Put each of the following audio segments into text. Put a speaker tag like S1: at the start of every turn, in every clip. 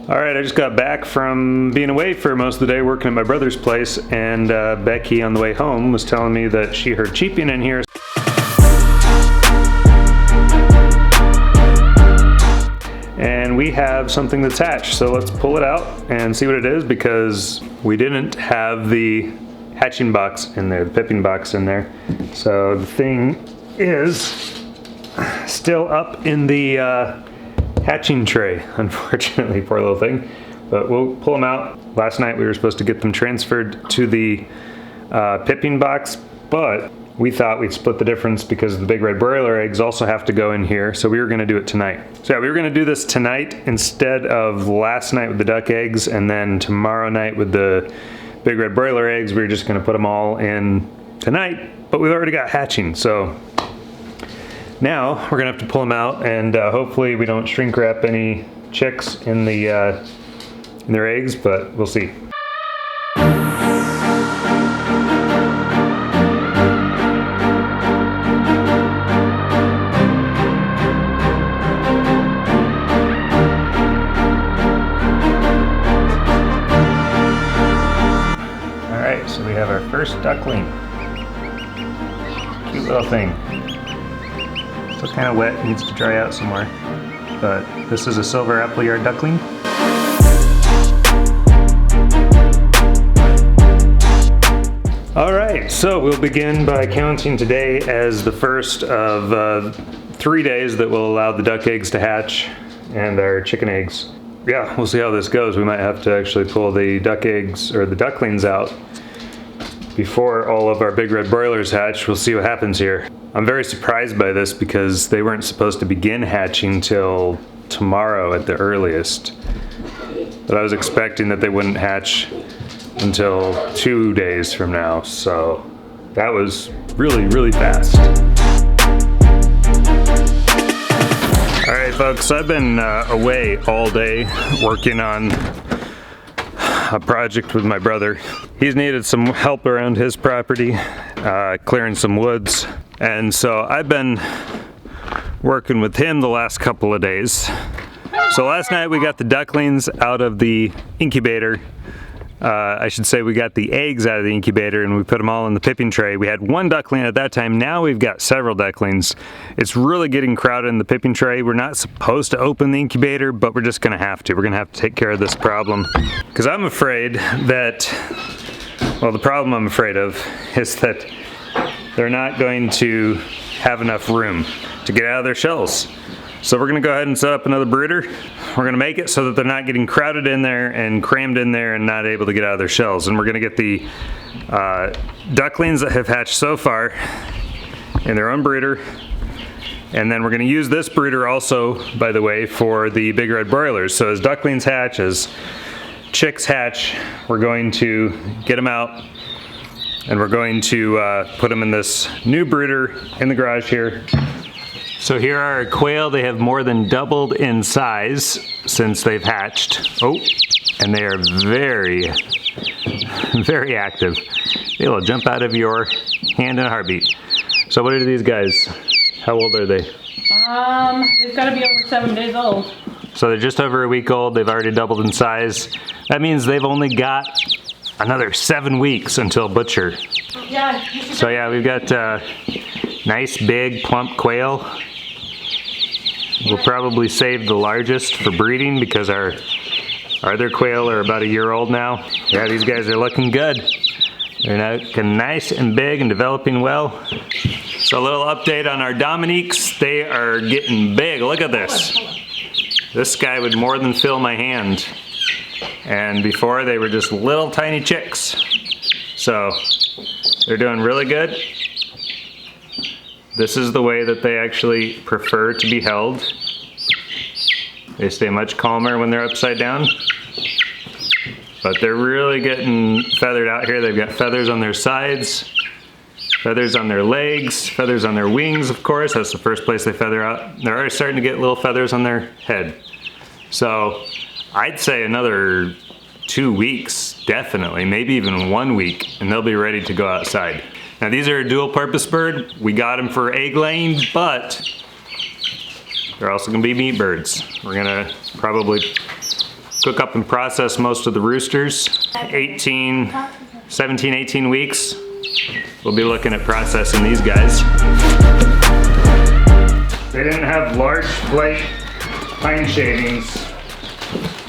S1: Alright, I just got back from being away for most of the day working at my brother's place, and Becky on the way home was telling me that she heard cheeping in here. And we have something that's hatched, so let's pull it out and see what it is, because we didn't have the hatching box in there, the pipping box in there. So the thing is still up in the hatching tray, unfortunately, poor little thing. But we'll pull them out. Last night we were supposed to get them transferred to the pipping box, but we thought we'd split the difference because the big red broiler eggs also have to go in here, so we were gonna do it tonight. So yeah, we were gonna do this tonight instead of last night with the duck eggs, and then tomorrow night with the big red broiler eggs. We were just gonna put them all in tonight, but we've already got hatching, so now we're gonna have to pull them out, and hopefully we don't shrink wrap any chicks in the in their eggs, but we'll see. All right, so we have our first duckling. Cute little thing. Still kind of wet, needs to dry out somewhere. But this is a Silver Appleyard Duckling. Alright, so we'll begin by counting today as the first of 3 days that will allow the duck eggs to hatch and our chicken eggs. Yeah, we'll see how this goes. We might have to actually pull the duck eggs or the ducklings out before all of our big red broilers hatch. We'll see what happens here. I'm very surprised by this because they weren't supposed to begin hatching till tomorrow at the earliest. But I was expecting that they wouldn't hatch until 2 days from now, so that was really, really fast. Alright folks, I've been away all day working on a project with my brother. He's needed some help around his property, clearing some woods, and so I've been working with him the last couple of days. So last night we got the ducklings out of the incubator. I should say we got the eggs out of the incubator and we put them all in the pipping tray. We had one duckling at that time. Now we've got several ducklings. It's really getting crowded in the pipping tray. We're not supposed to open the incubator, but we're just gonna have to. We're gonna have to take care of this problem. Because I'm afraid that, well, the problem I'm afraid of is that they're not going to have enough room to get out of their shells. So we're gonna go ahead and set up another brooder. We're gonna make it so that they're not getting crowded in there and crammed in there and not able to get out of their shells. And we're gonna get the ducklings that have hatched so far in their own brooder. And then we're gonna use this brooder also, by the way, for the big red broilers. So as ducklings hatch, as chicks hatch, we're going to get them out and we're going to put them in this new brooder in the garage here. So here are our quail. They have more than doubled in size since they've hatched. Oh, and they are very, very active. They will jump out of your hand in a heartbeat. So what are these guys? How old are they?
S2: They've got to be over 7 days old.
S1: So they're just over a week old. They've already doubled in size. That means they've only got another 7 weeks until butcher.
S2: Yeah.
S1: So yeah, we've got nice big plump quail. We'll probably save the largest for breeding because our other quail are about a year old now. Yeah, these guys are looking good. They're looking nice and big and developing well. So a little update on our Dominiques. They are getting big. Look at this. This guy would more than fill my hand. And before they were just little tiny chicks. So they're doing really good. This is the way that they actually prefer to be held. They stay much calmer when they're upside down. But they're really getting feathered out here. They've got feathers on their sides, feathers on their legs, feathers on their wings, of course. That's the first place they feather out. They're already starting to get little feathers on their head. So I'd say another 2 weeks, definitely, maybe even 1 week, and they'll be ready to go outside. Now these are a dual purpose bird. We got them for egg laying, but they're also gonna be meat birds. We're gonna probably cook up and process most of the roosters. 17, 18 weeks. We'll be looking at processing these guys. They didn't have large flake pine shavings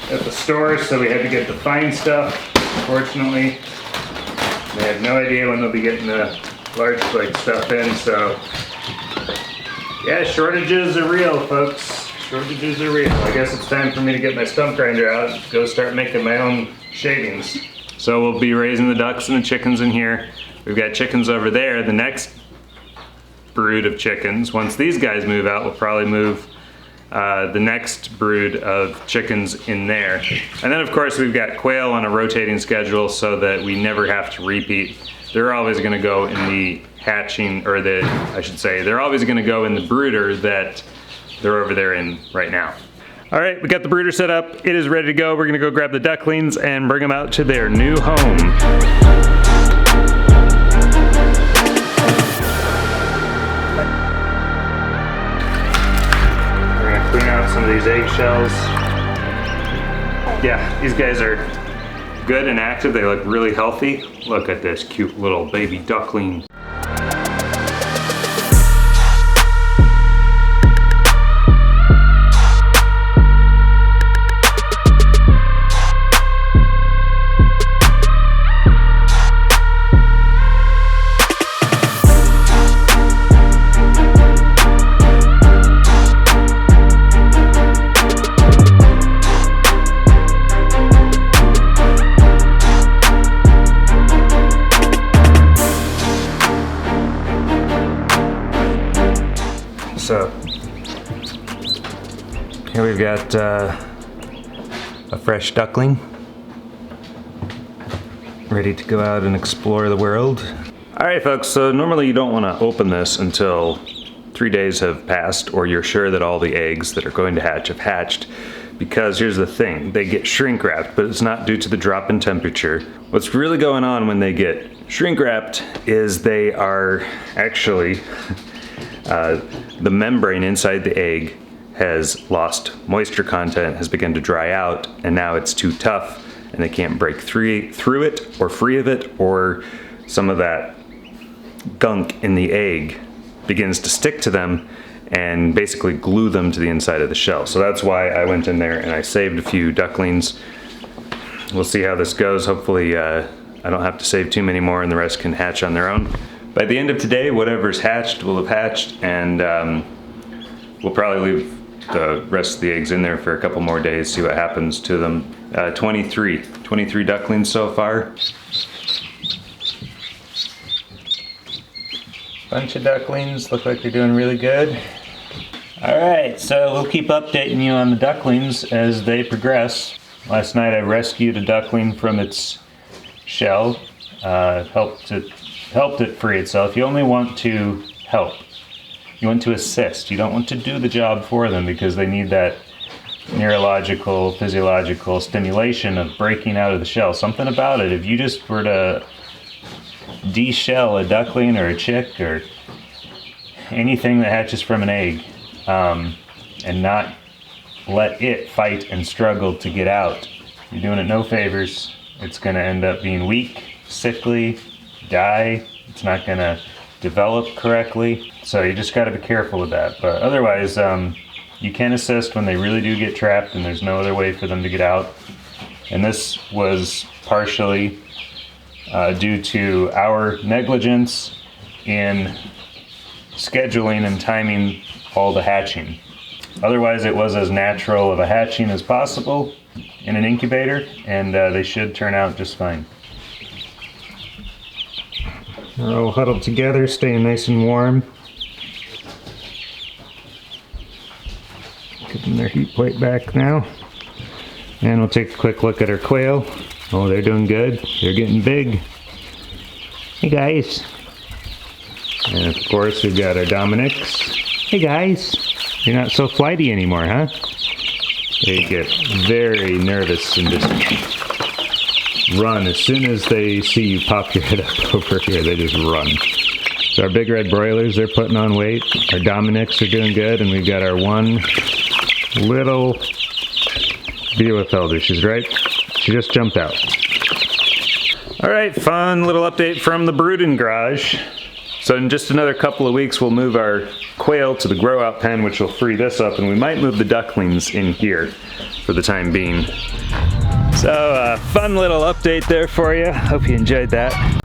S1: at the store, so we had to get the fine stuff. Fortunately, they have no idea when they'll be getting the large flake stuff in, so yeah, shortages are real, folks. Shortages are real. I guess it's time for me to get my stump grinder out and go start making my own shavings. So we'll be raising the ducks and the chickens in here. We've got chickens over there. The next brood of chickens, once these guys move out, we'll probably move the next brood of chickens in there. And then of course we've got quail on a rotating schedule so that we never have to repeat. They're always gonna go in the hatching, or they're always gonna go in the brooder that they're over there in right now. All right, we got the brooder set up. It is ready to go. We're gonna go grab the ducklings and bring them out to their new home. Clean out some of these eggshells. Yeah, these guys are good and active. They look really healthy. Look at this cute little baby duckling. So here we've got a fresh duckling ready to go out and explore the world. All right, folks, so normally you don't want to open this until 3 days have passed or you're sure that all the eggs that are going to hatch have hatched, because here's the thing, they get shrink wrapped, but it's not due to the drop in temperature. What's really going on when they get shrink wrapped is they are actually the membrane inside the egg has lost moisture content, has begun to dry out, and now it's too tough and they can't break through it or free of it, or some of that gunk in the egg begins to stick to them and basically glue them to the inside of the shell. So that's why I went in there and I saved a few ducklings. We'll see how this goes. Hopefully I don't have to save too many more and the rest can hatch on their own. By the end of today, whatever's hatched will have hatched, and we'll probably leave the rest of the eggs in there for a couple more days, see what happens to them. 23 ducklings so far. Bunch of ducklings, look like they're doing really good. All right, so we'll keep updating you on the ducklings as they progress. Last night I rescued a duckling from its shell, helped it free itself. You only want to help. You want to assist. You don't want to do the job for them because they need that neurological, physiological stimulation of breaking out of the shell. Something about it, if you just were to de-shell a duckling or a chick or anything that hatches from an egg, and not let it fight and struggle to get out, you're doing it no favors. It's going to end up being weak, sickly, die. It's not going to develop correctly. So you just got to be careful with that. But otherwise, you can assist when they really do get trapped and there's no other way for them to get out. And this was partially due to our negligence in scheduling and timing all the hatching. Otherwise, it was as natural of a hatching as possible in an incubator, and they should turn out just fine. They're all huddled together, staying nice and warm. Give them their heat plate back now. And we'll take a quick look at our quail. Oh, they're doing good. They're getting big. Hey guys. And of course we've got our Dominics. Hey guys. You're not so flighty anymore, huh? They get very nervous and just run. As soon as they see you pop your head up over here, they just run. So our big red broilers, they're putting on weight. Our Dominics are doing good, and we've got our one little Viola told her she's right. She just jumped out. All right, fun little update from the brooding garage. So in just another couple of weeks, we'll move our quail to the grow out pen, which will free this up, and we might move the ducklings in here for the time being. So fun little update there for you. Hope you enjoyed that.